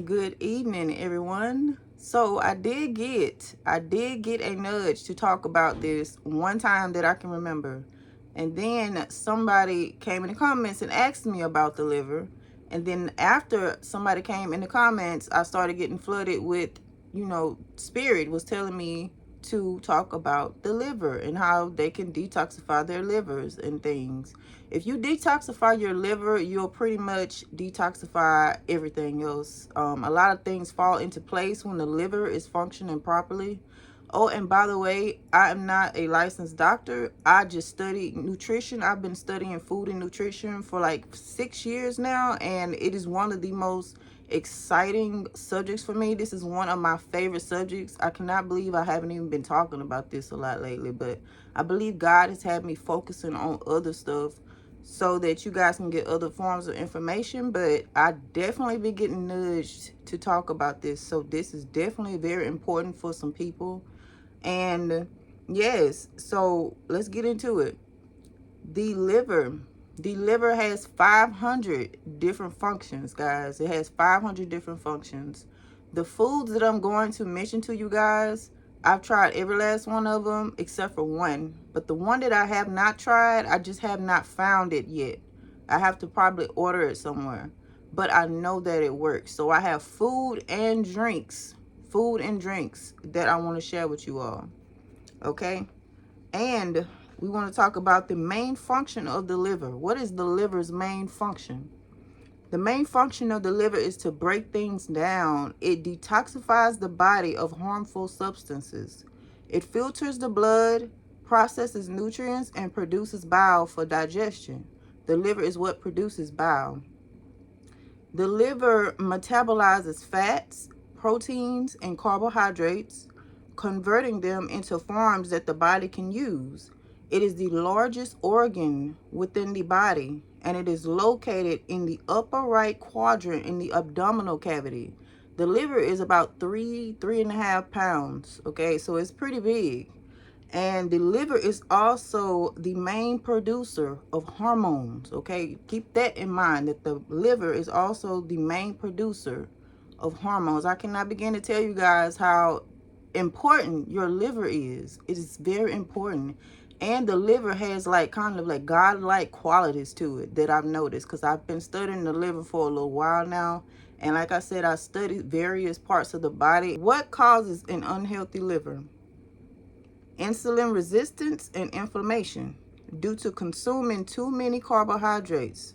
Good evening, everyone. So I did get a nudge to talk about this one time that I can remember. And then somebody came in the comments and asked me about the liver. And then after somebody came in the comments, I started getting flooded with, spirit was telling me to talk about the liver and how they can detoxify their livers and things. If you detoxify your liver, you'll pretty much detoxify everything else. A lot of things fall into place when the liver is functioning properly. Oh, and by the way, I am not a licensed doctor. I just study nutrition. I've been studying food and nutrition for like 6 years now, and it is one of the most exciting subjects for me. This is one of my favorite subjects. I cannot believe I haven't even been talking about this a lot lately, but I believe God has had me focusing on other stuff so that you guys can get other forms of information. But I definitely been getting nudged to talk about this, so this is definitely very important for some people. And yes, so let's get into it. The liver has 500 different functions, guys. It has 500 different functions. The foods that I'm going to mention to you guys, I've tried every last one of them except for one. But the one that I have not tried, I just have not found it yet. I have to probably order it somewhere. But I know that it works. So I have food and drinks that I want to share with you all. Okay? And we want to talk about the main function of the liver. What is the liver's main function? The main function of the liver is to break things down. It detoxifies the body of harmful substances. It filters the blood, processes nutrients, and produces bile for digestion. The liver is what produces bile. The liver metabolizes fats, proteins, and carbohydrates, converting them into forms that the body can use. It is the largest organ within the body, and it is located in the upper right quadrant in the abdominal cavity. The liver is about 3.5 pounds. Okay, so it's pretty big. And the liver is also the main producer of hormones. Okay, keep that in mind, that the liver is also the main producer of hormones. I cannot begin to tell you guys how important your liver is. It is very important. And the liver has like kind of like godlike qualities to it that I've noticed, because I've been studying the liver for a little while now. And like I said, I studied various parts of the body. What causes an unhealthy liver? Insulin resistance and inflammation due to consuming too many carbohydrates,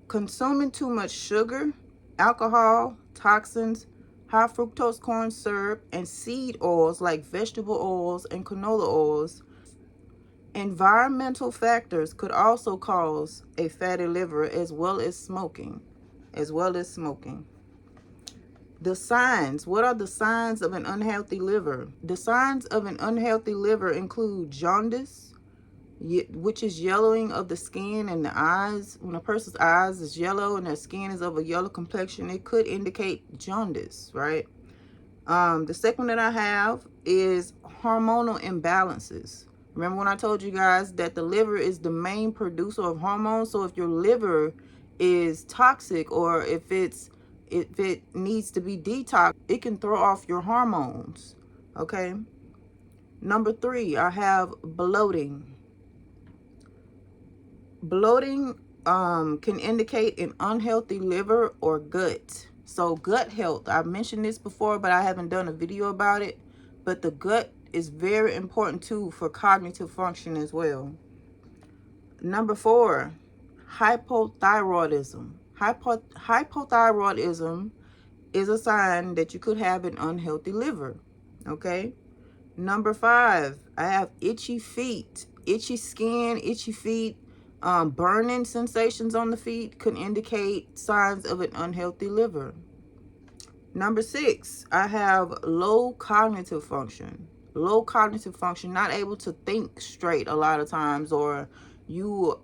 consuming too much sugar, alcohol, toxins, high fructose corn syrup, and seed oils like vegetable oils and canola oils. Environmental factors could also cause a fatty liver, as well as smoking. The signs. What are the signs of an unhealthy liver? The signs of an unhealthy liver include jaundice, which is yellowing of the skin and the eyes. When a person's eyes is yellow and their skin is of a yellow complexion, it could indicate jaundice, right? The second that I have is hormonal imbalances. Remember when I told you guys that the liver is the main producer of hormones? So if your liver is toxic, or if it needs to be detoxed, it can throw off your hormones. Okay. Number 3, I have bloating. Bloating can indicate an unhealthy liver or gut. So gut health, I've mentioned this before, but I haven't done a video about it. But the gut is very important too for cognitive function as well. Number 4, hypothyroidism. Hypothyroidism is a sign that you could have an unhealthy liver. Okay. Number 5, I have itchy feet, itchy skin, itchy feet. Burning sensations on the feet could indicate signs of an unhealthy liver. Number 6, I have low cognitive function. Low cognitive function, not able to think straight a lot of times, or you're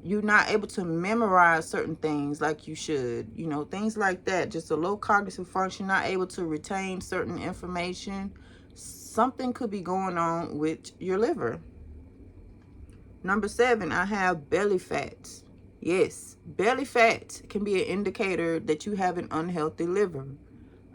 not able to memorize certain things like you should, things like that. Just a low cognitive function, not able to retain certain information. Something could be going on with your liver. Number 7, I have belly fats. Yes, belly fat can be an indicator that you have an unhealthy liver.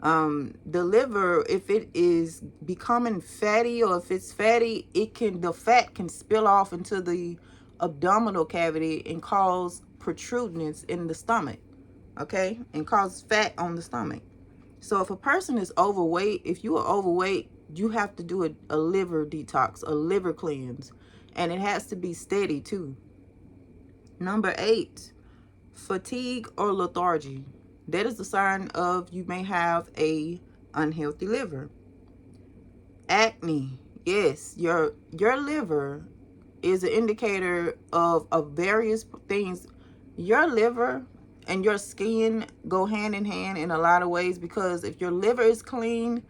The liver, if it is becoming fatty, or if it's fatty, the fat can spill off into the abdominal cavity and cause protuberance in the stomach, okay, and cause fat on the stomach. So if a person is overweight, if you are overweight, you have to do a liver detox, a liver cleanse, and it has to be steady too. Number 8, fatigue or lethargy. That is the sign of you may have a unhealthy liver. Acne. Yes, your liver is an indicator of various things. Your liver and your skin go hand in hand in a lot of ways, because if your liver is clean,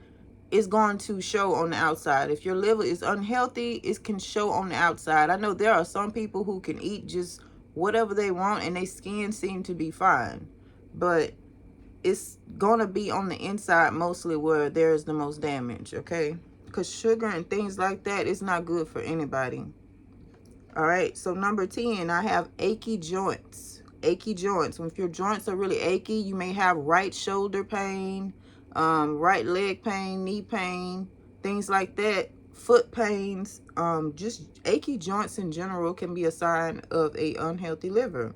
it's going to show on the outside. If your liver is unhealthy, it can show on the outside. I know there are some people who can eat just whatever they want and their skin seem to be fine, but it's gonna be on the inside mostly where there's the most damage, okay? Because sugar and things like that is not good for anybody. All right, so number 10, I have achy joints. Achy joints. If your joints are really achy, you may have right shoulder pain, right leg pain, knee pain, things like that, foot pains. Just achy joints in general can be a sign of a unhealthy liver.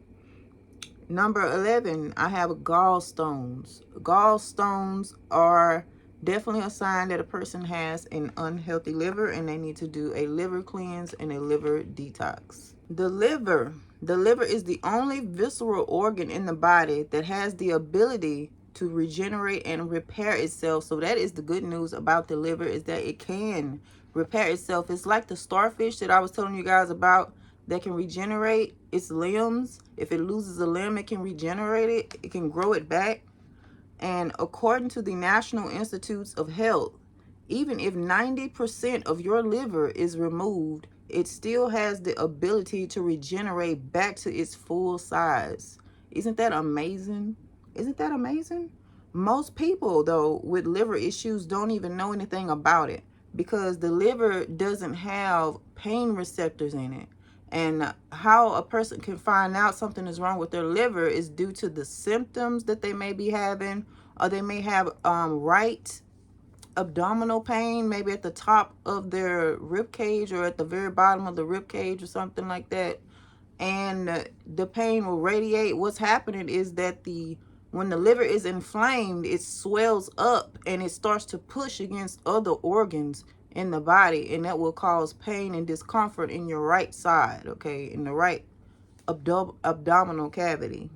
Number 11, I have gallstones. Gallstones are definitely a sign that a person has an unhealthy liver and they need to do a liver cleanse and a liver detox. The liver. The liver is the only visceral organ in the body that has the ability to regenerate and repair itself. So that is the good news about the liver, is that it can repair itself. It's like the starfish that I was telling you guys about that can regenerate its limbs. If it loses a limb, it can regenerate it. It can grow it back. And according to the National Institutes of Health, even if 90% of your liver is removed, it still has the ability to regenerate back to its full size. Isn't that amazing? Isn't that amazing? Most people, though, with liver issues don't even know anything about it, because the liver doesn't have pain receptors in it. And how a person can find out something is wrong with their liver is due to the symptoms that they may be having, or they may have right abdominal pain, maybe at the top of their rib cage or at the very bottom of the rib cage or something like that. And the pain will radiate. What's happening is that when the liver is inflamed, it swells up and it starts to push against other organs in the body, and that will cause pain and discomfort in your right side, okay, in the right abdominal cavity.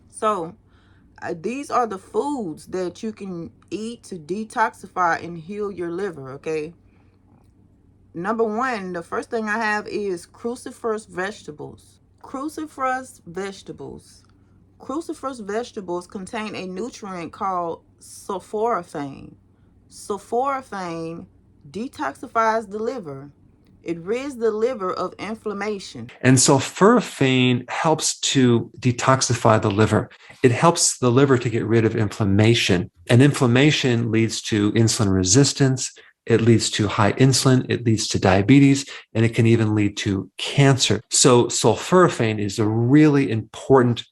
So these are the foods that you can eat to detoxify and heal your liver, okay? Number 1, the first thing I have is cruciferous vegetables. Cruciferous vegetables. Cruciferous vegetables contain a nutrient called sulforaphane. Sulforaphane detoxifies the liver. It rids the liver of inflammation. And sulforaphane helps to detoxify the liver. It helps the liver to get rid of inflammation. And inflammation leads to insulin resistance. It leads to high insulin. It leads to diabetes, and it can even lead to cancer. So sulforaphane is a really important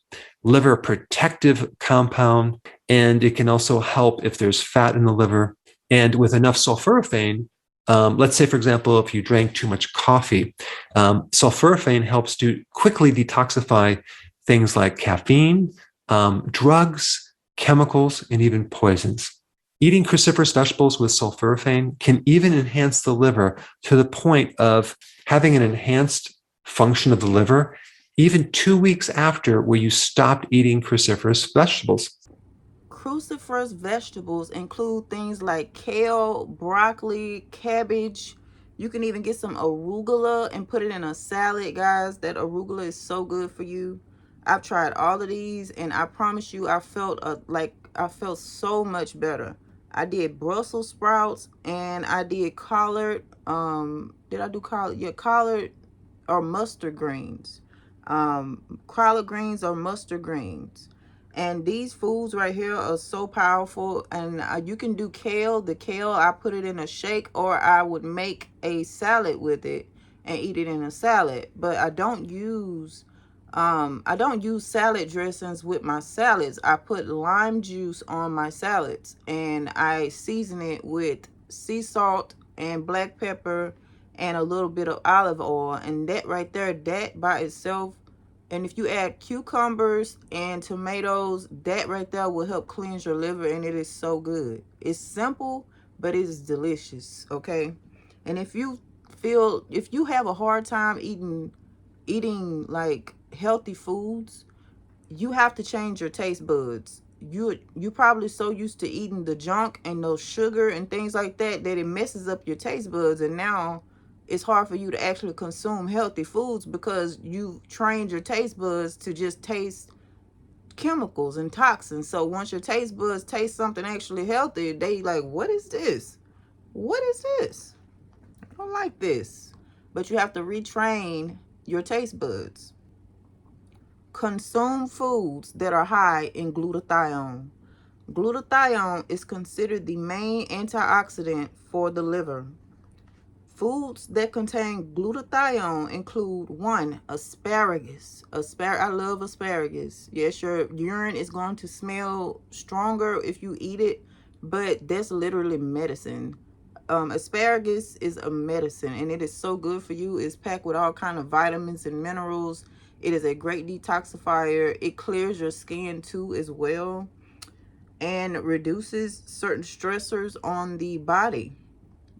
liver protective compound, and it can also help if there's fat in the liver. And with enough sulforaphane, let's say, for example, if you drank too much coffee, sulforaphane helps to quickly detoxify things like caffeine, drugs, chemicals, and even poisons. Eating cruciferous vegetables with sulforaphane can even enhance the liver to the point of having an enhanced function of the liver even 2 weeks after where you stopped eating cruciferous vegetables. Cruciferous vegetables include things like kale, broccoli, cabbage. You can even get some arugula and put it in a salad, guys. That arugula is so good for you. I've tried all of these, and I promise you, I felt so much better. I did Brussels sprouts and I did collard. Did I do collard? Yeah, collard or mustard greens. Collard greens or mustard greens. And these foods right here are so powerful. And you can do kale. The kale, I put it in a shake, or I would make a salad with it and eat it in a salad. But I don't use I don't use salad dressings with my salads. I put lime juice on my salads and I season it with sea salt and black pepper and a little bit of olive oil. And that right there, that by itself, and if you add cucumbers and tomatoes, that right there will help cleanse your liver, and it is so good. It's simple, but it is delicious, okay? And if you have a hard time eating like healthy foods, you have to change your taste buds. You probably so used to eating the junk and those sugar and things like that that it messes up your taste buds, and now it's hard for you to actually consume healthy foods because you trained your taste buds to just taste chemicals and toxins. So once your taste buds taste something actually healthy, they like, what is this? What is this? I don't like this. But you have to retrain your taste buds. Consume foods that are high in glutathione. Glutathione is considered the main antioxidant for the liver. Foods that contain glutathione include 1. Asparagus. I love asparagus. Yes, your urine is going to smell stronger if you eat it, but that's literally medicine. Asparagus is a medicine, and it is so good for you. It's packed with all kind of vitamins and minerals. It is a great detoxifier. It clears your skin too as well, and reduces certain stressors on the body.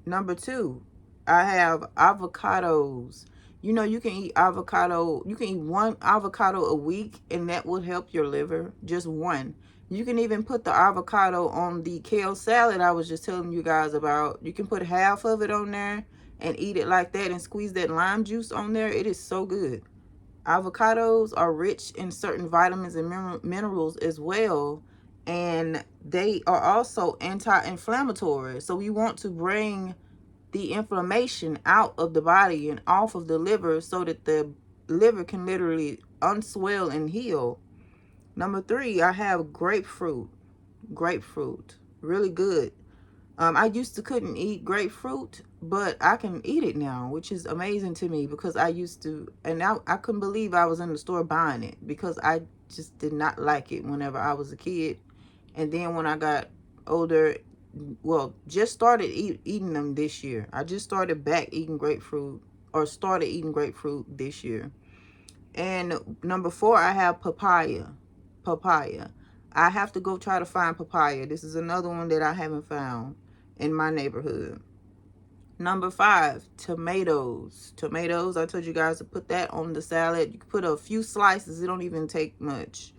Number 2, I have avocados. You know, you can eat avocado. You can eat 1 avocado a week, and that would help your liver. Just 1. You can even put the avocado on the kale salad I was just telling you guys about. You can put half of it on there and eat it like that and squeeze that lime juice on there. It is so good. Avocados are rich in certain vitamins and minerals as well, and they are also anti-inflammatory. So we want to bring the inflammation out of the body and off of the liver so that the liver can literally unswell and heal. Number 3, I have grapefruit. Grapefruit, really good. I used to couldn't eat grapefruit, but I can eat it now, which is amazing to me because I used to, and I couldn't believe I was in the store buying it because I just did not like it whenever I was a kid. And then when I got older, well, just started eating them this year. I just started back eating grapefruit, or started eating grapefruit this year. And number 4, I have papaya. Papaya. I have to go try to find papaya. This is another one that I haven't found in my neighborhood. Number 5, tomatoes. Tomatoes, I told you guys to put that on the salad. You can put a few slices. It don't even take much.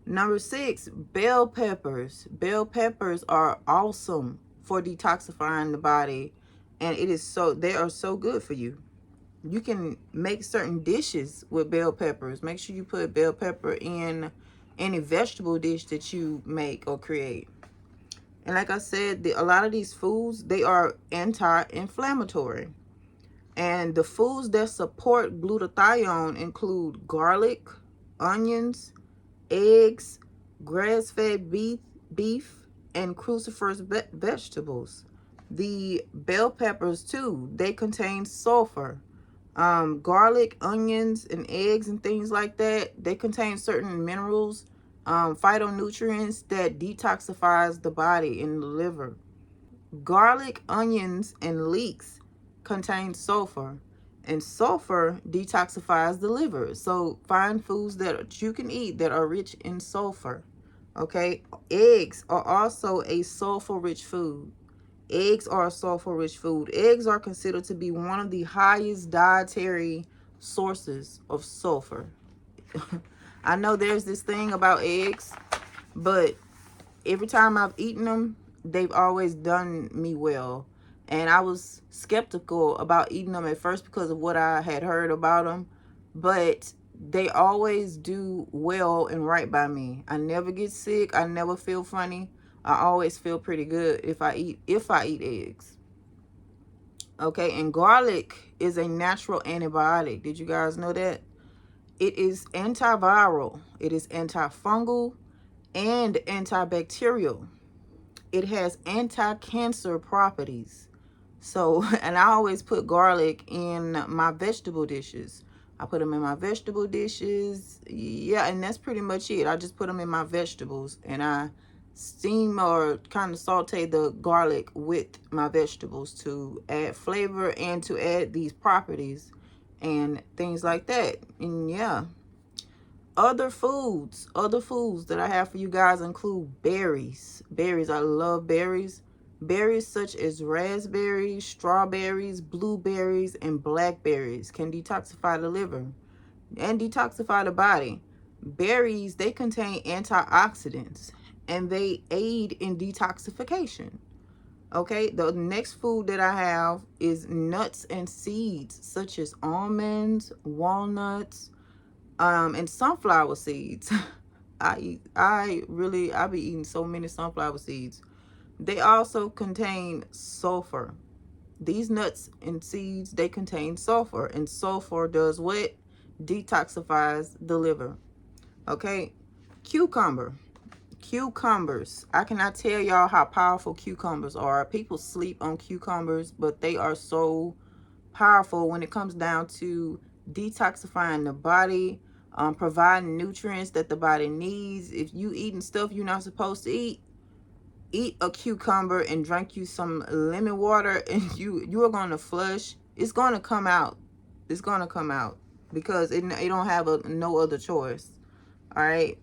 Number 6, bell peppers. Bell peppers are awesome for detoxifying the body, and they are so good for you. You can make certain dishes with bell peppers. Make sure you put bell pepper in any vegetable dish that you make or create. And like I said, a lot of these foods, they are anti-inflammatory. And the foods that support glutathione include garlic, onions, eggs, grass-fed beef, and cruciferous vegetables. The bell peppers too, they contain sulfur. Garlic, onions, and eggs and things like that, they contain certain minerals, phytonutrients that detoxifies the body and the liver. Garlic, onions, and leeks contain sulfur, and sulfur detoxifies the liver. So find foods that you can eat that are rich in sulfur. Okay, eggs are also a sulfur-rich food. Eggs are a sulfur-rich food. Eggs are considered to be one of the highest dietary sources of sulfur. I know there's this thing about eggs, but every time I've eaten them, they've always done me well. And I was skeptical about eating them at first because of what I had heard about them, but they always do well and right by me. I never get sick. I never feel funny. I always feel pretty good if I eat eggs. Okay, and garlic is a natural antibiotic. Did you guys know that? It is antiviral. It is antifungal and antibacterial. It has anti-cancer properties. So, and I always put garlic in my vegetable dishes. I put them in my vegetable dishes. Yeah, and that's pretty much it. I just put them in my vegetables, and I steam or kind of saute the garlic with my vegetables to add flavor and to add these properties and things like that. And yeah, other foods that I have for you guys include berries. Berries, I love berries. Berries such as raspberries, strawberries, blueberries, and blackberries can detoxify the liver and detoxify the body. Berries, they contain antioxidants and they aid in detoxification. Okay, the next food that I have is nuts and seeds such as almonds, walnuts, and sunflower seeds. I be eating so many sunflower seeds. They also contain sulfur. These nuts and seeds, they contain sulfur, and sulfur does what? Detoxifies the liver. Okay, cucumber. Cucumbers. I cannot tell y'all how powerful cucumbers are. People sleep on cucumbers, but they are so powerful when it comes down to detoxifying the body, providing nutrients that the body needs. If you eating stuff you're not supposed to eat a cucumber and drink you some lemon water, and you are going to flush. It's going to come out. It's going to come out because it don't have no other choice. All right.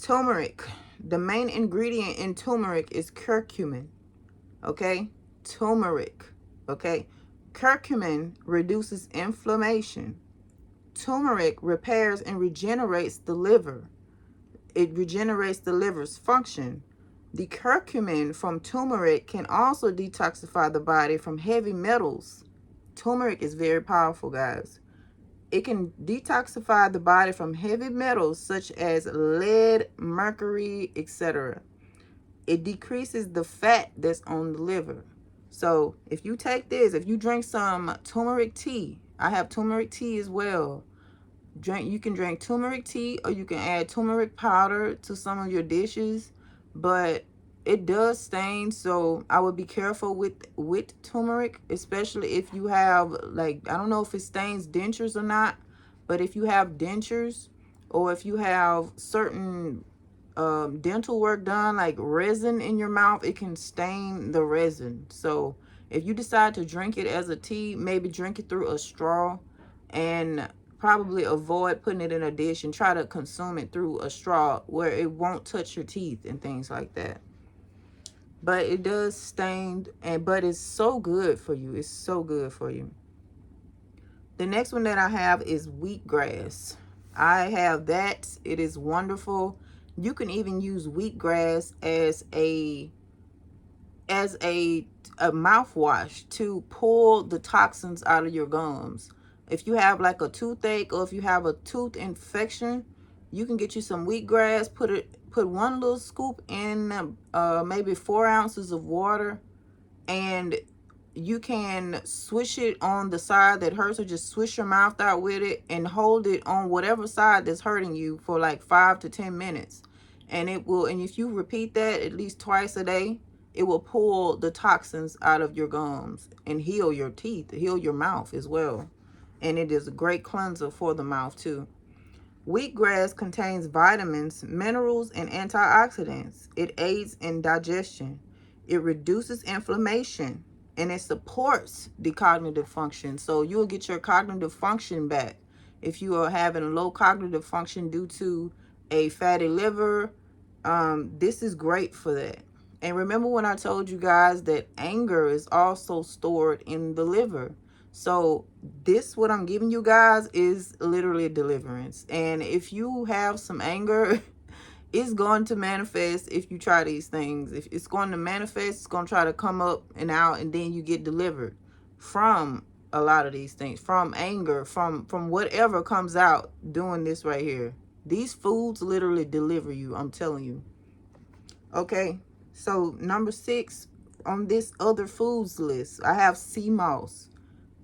Turmeric. The main ingredient in turmeric is curcumin. Okay, turmeric. Okay, curcumin reduces inflammation. Turmeric repairs and regenerates the liver. It regenerates the liver's function. The curcumin from turmeric can also detoxify the body from heavy metals. Turmeric is very powerful, guys. It can detoxify the body from heavy metals such as lead, mercury, etc. It decreases the fat that's on the liver. So if you take this, if you drink some turmeric tea, I have turmeric tea as well. You can drink turmeric tea, or you can add turmeric powder to some of your dishes, but it does stain, so I would be careful with turmeric, especially if you have, like, I don't know if it stains dentures or not, but if you have dentures, or if you have certain dental work done, like resin in your mouth, it can stain the resin. So if you decide to drink it as a tea, maybe drink it through a straw, and probably avoid putting it in a dish, and try to consume it through a straw where it won't touch your teeth and things like that. But it does stain, but it's so good for you. It's so good for you. The next one that I have is wheatgrass. I have that. It is wonderful. You can even use wheatgrass as a mouthwash to pull the toxins out of your gums. If you have like a toothache, or if you have a tooth infection, you can get you some wheatgrass, put one little scoop in maybe 4 ounces of water, and you can swish it on the side that hurts, or just swish your mouth out with it and hold it on whatever side that's hurting you for like 5 to 10 minutes. And if you repeat that at least twice a day, it will pull the toxins out of your gums and heal your teeth, heal your mouth as well. And it is a great cleanser for the mouth too. Wheatgrass contains vitamins, minerals, and antioxidants. It aids in digestion. It reduces inflammation, and it supports the cognitive function. So you'll get your cognitive function back. If you are having low cognitive function due to a fatty liver, this is great for that. And remember when I told you guys that anger is also stored in the liver. So this, what I'm giving you guys, is literally a deliverance. And if you have some anger, it's going to manifest if you try these things. If it's going to manifest, it's going to try to come up and out, and then you get delivered from a lot of these things, from anger, from whatever comes out doing this right here. These foods literally deliver you, I'm telling you. Okay, so number 6 on this other foods list, I have sea moss.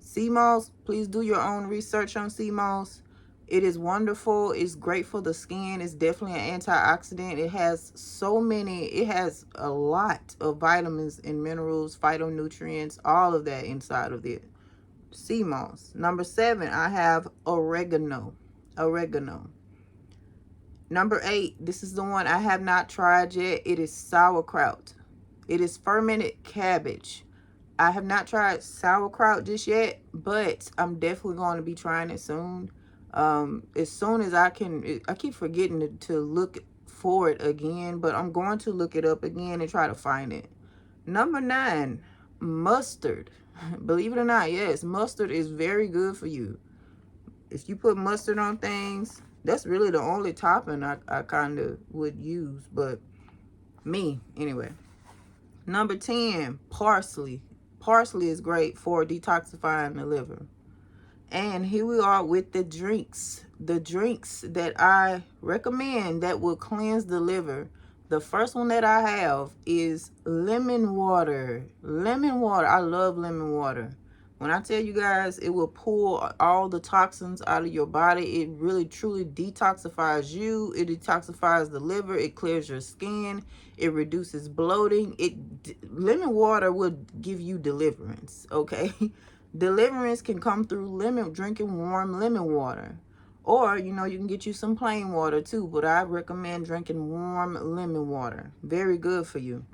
Sea moss, please do your own research on sea moss. It is wonderful. It's great for the skin. It's definitely an antioxidant. It has a lot of vitamins and minerals, phytonutrients, all of that inside of it. sea moss. Number 7, I have oregano. Oregano. Number 8, this is the one I have not tried yet. It is sauerkraut. It is fermented cabbage. I have not tried sauerkraut just yet, but I'm definitely going to be trying it soon. As soon as I can. I keep forgetting to look for it again, but I'm going to look it up again and try to find it. Number 9, mustard. Believe it or not, yes, mustard is very good for you. If you put mustard on things, that's really the only topping I kind of would use, but me, anyway. Number 10, parsley. Parsley is great for detoxifying the liver. And here we are with the drinks. The drinks that I recommend that will cleanse the liver. The first one that I have is lemon water. Lemon water. I love lemon water. When I tell you guys, it will pull all the toxins out of your body. It really truly detoxifies you. It detoxifies the liver. It clears your skin. It reduces bloating. Lemon water will give you deliverance, okay? Deliverance can come through drinking warm lemon water. Or, you can get you some plain water too, but I recommend drinking warm lemon water. Very good for you.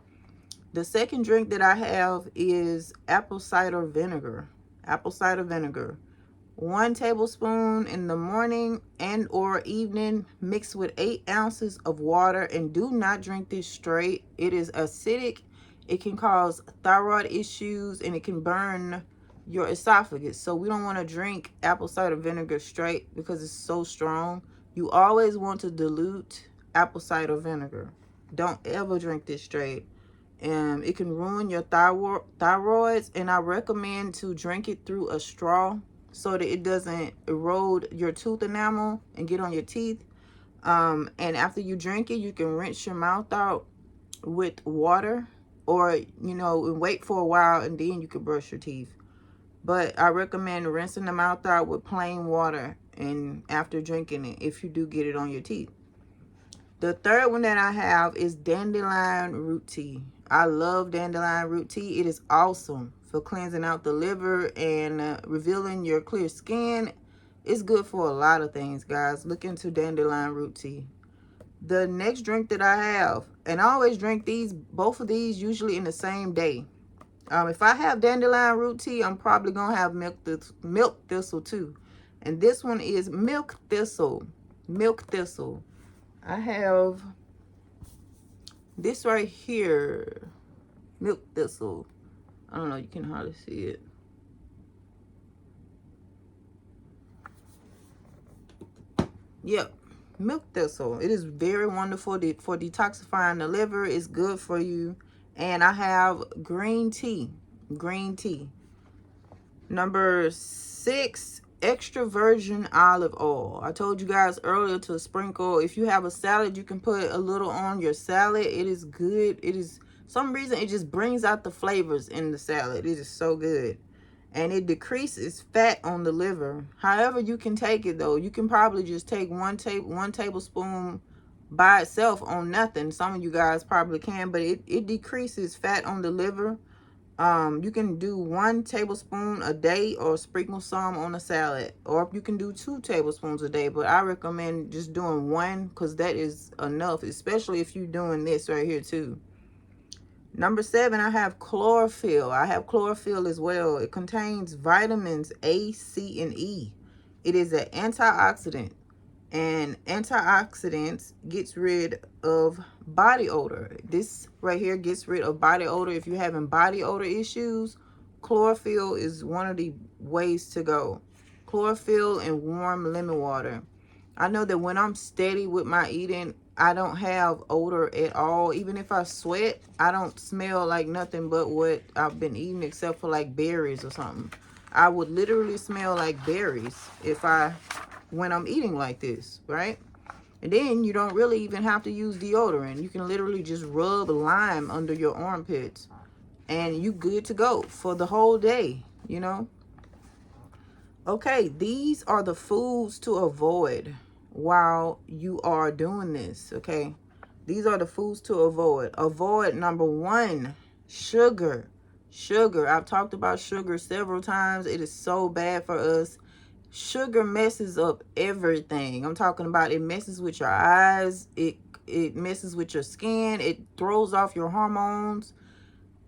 The second drink that I have is apple cider vinegar. Apple cider vinegar. 1 tablespoon in the morning and or evening, mixed with 8 ounces of water, and do not drink this straight. It is acidic. It can cause thyroid issues and it can burn your esophagus. So we don't want to drink apple cider vinegar straight because it's so strong. You always want to dilute apple cider vinegar. Don't ever drink this straight. It can ruin your thyroids, and I recommend to drink it through a straw so that it doesn't erode your tooth enamel and get on your teeth. And after you drink it, you can rinse your mouth out with water, or wait for a while and then you can brush your teeth. But I recommend rinsing the mouth out with plain water and after drinking it, if you do get it on your teeth. The third one that I have is dandelion root tea. I love dandelion root tea. It is awesome for cleansing out the liver and revealing your clear skin. It's good for a lot of things, guys. Look into dandelion root tea. The next drink that I have, and I always drink both of these usually in the same day. If I have dandelion root tea, I'm probably gonna have milk thistle too. And this one is milk thistle. Milk thistle. I have this right here, milk thistle. I don't know, you can hardly see it. Yep, milk thistle. It is very wonderful for detoxifying the liver. It's good for you. And I have green tea. Green tea. Number 6, extra virgin olive oil. I told you guys earlier to sprinkle. If you have a salad, you can put a little on your salad. It is good. It is, some reason it just brings out the flavors in the salad. It is so good. And it decreases fat on the liver. However you can take it though. You can probably just take one tablespoon by itself on nothing. Some of you guys probably can, but it decreases fat on the liver. You can do 1 tablespoon a day or sprinkle some on a salad, or you can do 2 tablespoons a day, but I recommend just doing 1 because that is enough, especially if you're doing this right here too. Number 7, I have chlorophyll. I have chlorophyll as well. It contains vitamins A, C, and E. It is an antioxidant, and antioxidants gets rid of body odor. This right here gets rid of body odor. If you're having body odor issues, chlorophyll is one of the ways to go. Chlorophyll and warm lemon water. I know that when I'm steady with my eating, I don't have odor at all. Even if I sweat, I don't smell like nothing but what I've been eating, except for like berries or something. I would literally smell like berries when I'm eating like this, right? And then you don't really even have to use deodorant. You can literally just rub lime under your armpits and you good to go for the whole day, Okay, these are the foods to avoid while you are doing this, okay? These are the foods to avoid. Avoid, number 1, sugar. Sugar. I've talked about sugar several times. It is so bad for us. Sugar messes up everything. I'm talking about it messes with your eyes. It messes with your skin. It throws off your hormones.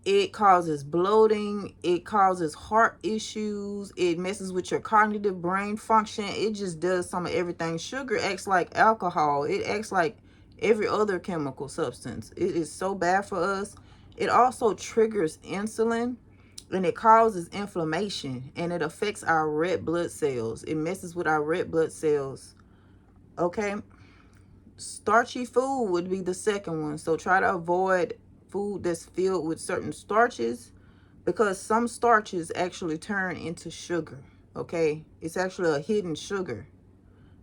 It causes bloating. It causes heart issues. It messes with your cognitive brain function. It just does some of everything. Sugar acts like alcohol. It acts like every other chemical substance. It is so bad for us. It also triggers insulin, and it causes inflammation, and it affects our red blood cells. It messes with our red blood cells. Okay. Starchy food would be the second one. So try to avoid food that's filled with certain starches, because some starches actually turn into sugar. Okay, it's actually a hidden sugar.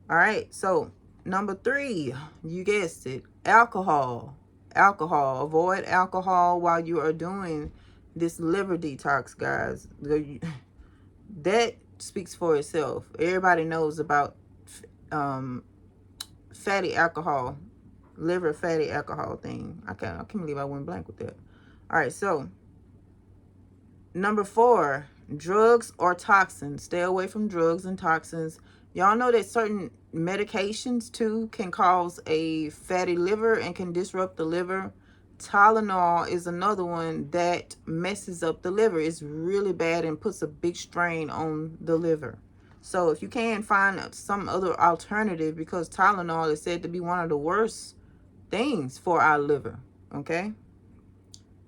All right, so number 3, you guessed it, alcohol. Avoid alcohol while you are doing this liver detox, guys. That speaks for itself. Everybody knows about um fatty alcohol, liver fatty alcohol thing. I can't believe I went blank with that. All right, so number 4, drugs or toxins. Stay away from drugs and toxins. Y'all know that certain medications too can cause a fatty liver and can disrupt the liver. Tylenol is another one that messes up the liver. It's really bad and puts a big strain on the liver. So if you can find some other alternative, because Tylenol is said to be one of the worst things for our liver. Okay.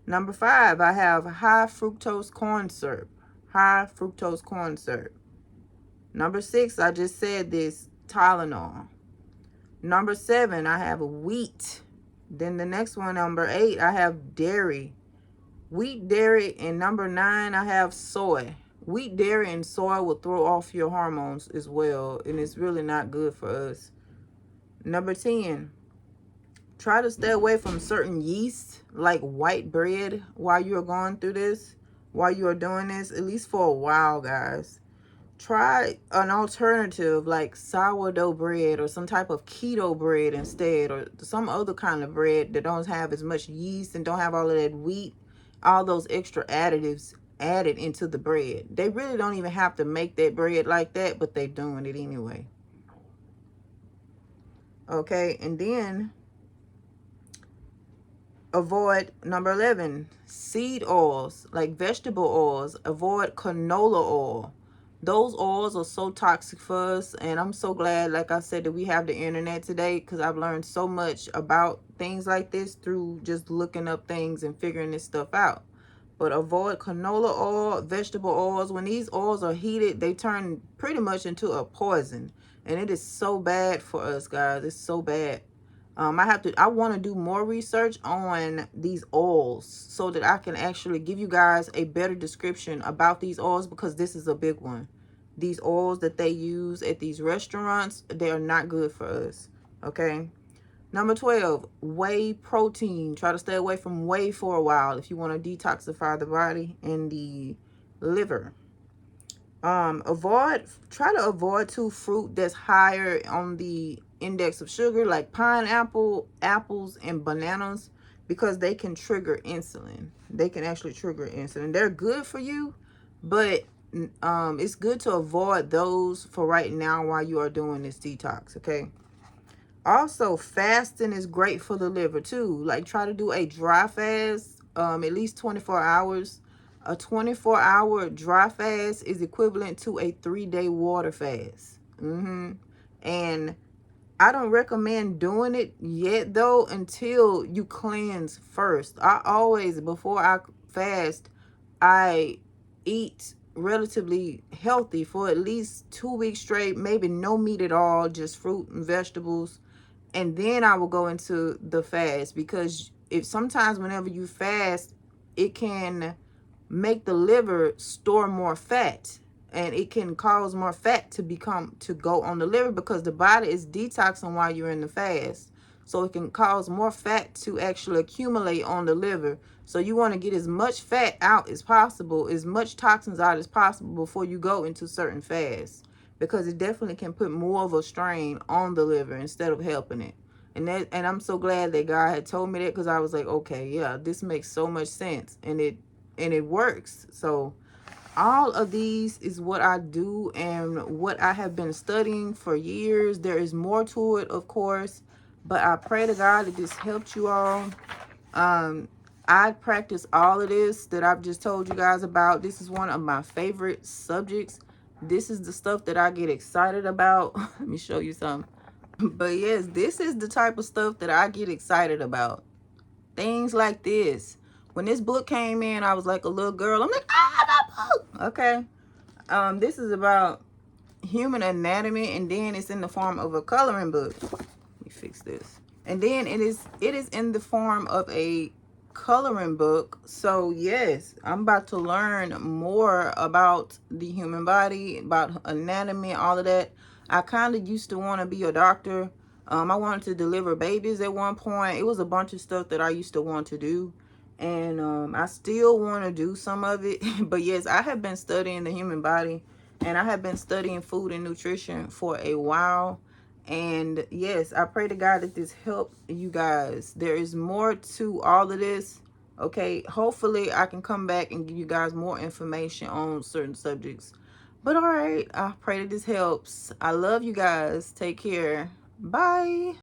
Number 5, I have high fructose corn syrup. High fructose corn syrup. Number 6, I just said this, Tylenol. Number 7, I have wheat. Then the next one, number 8, I have dairy. Wheat, dairy, and number 9, I have soy. Wheat, dairy, and soy will throw off your hormones as well, and it's really not good for us. Number 10, try to stay away from certain yeast, like white bread, while you're going through this, while you are doing this, at least for a while, guys. Try an alternative like sourdough bread or some type of keto bread instead, or some other kind of bread that don't have as much yeast and don't have all of that wheat, all those extra additives added into the bread. They really don't even have to make that bread like that, but they're doing it anyway. Okay, and then avoid number 11, seed oils like vegetable oils. Avoid canola oil. Those oils are so toxic for us, and I'm so glad, like I said, that we have the internet today, because I've learned so much about things like this through just looking up things and figuring this stuff out. But avoid canola oil, vegetable oils. When these oils are heated, they turn pretty much into a poison, and it is so bad for us, guys. It's so bad. I want to do more research on these oils so that I can actually give you guys a better description about these oils, because this is a big one. These oils that they use at these restaurants, they are not good for us. Okay. Number 12, whey protein. Try to stay away from whey for a while if you want to detoxify the body and the liver. Try to avoid fruit that's higher on the index of sugar, like pineapple, apples, and bananas, because they can trigger insulin. They can actually trigger insulin. They're good for you, but it's good to avoid those for right now while you are doing this detox. Okay. Also, fasting is great for the liver too. Like, try to do a dry fast, at least 24 hours. A 24-hour dry fast is equivalent to a 3-day water fast. And I don't recommend doing it yet, though, until you cleanse first. I always, before I fast, I eat relatively healthy for at least 2 weeks straight, maybe no meat at all, just fruit and vegetables. And then I will go into the fast, because if sometimes whenever you fast, it can make the liver store more fat, and it can cause more fat to go on the liver, because the body is detoxing while you're in the fast. So it can cause more fat to actually accumulate on the liver. So you want to get as much fat out as possible, as much toxins out as possible before you go into certain fasts, because it definitely can put more of a strain on the liver instead of helping it. And I'm so glad that God had told me that, because I was like, okay, yeah, this makes so much sense. And and it works. So all of these is what I do and what I have been studying for years. There is more to it, of course, but I pray to God that this helped you all. I practice all of this that I've just told you guys about. This is one of my favorite subjects. This is the stuff that I get excited about. Let me show you some. But yes, this is the type of stuff that I get excited about. Things like this. When this book came in, I was like a little girl. I'm like, my book. Okay. This is about human anatomy, and then it's in the form of a coloring book. Let me fix this. And then it is in the form of a coloring book. So yes, I'm about to learn more about the human body, about anatomy, all of that. I kind of used to want to be a doctor. I wanted to deliver babies at one point. It was a bunch of stuff that I used to want to do, and I still want to do some of it. But yes, I have been studying the human body, and I have been studying food and nutrition for a while. And yes, I pray to God that this helped you guys. There is more to all of this. Okay, hopefully I can come back and give you guys more information on certain subjects. But all right, I pray that this helps. I love you guys. Take care. Bye.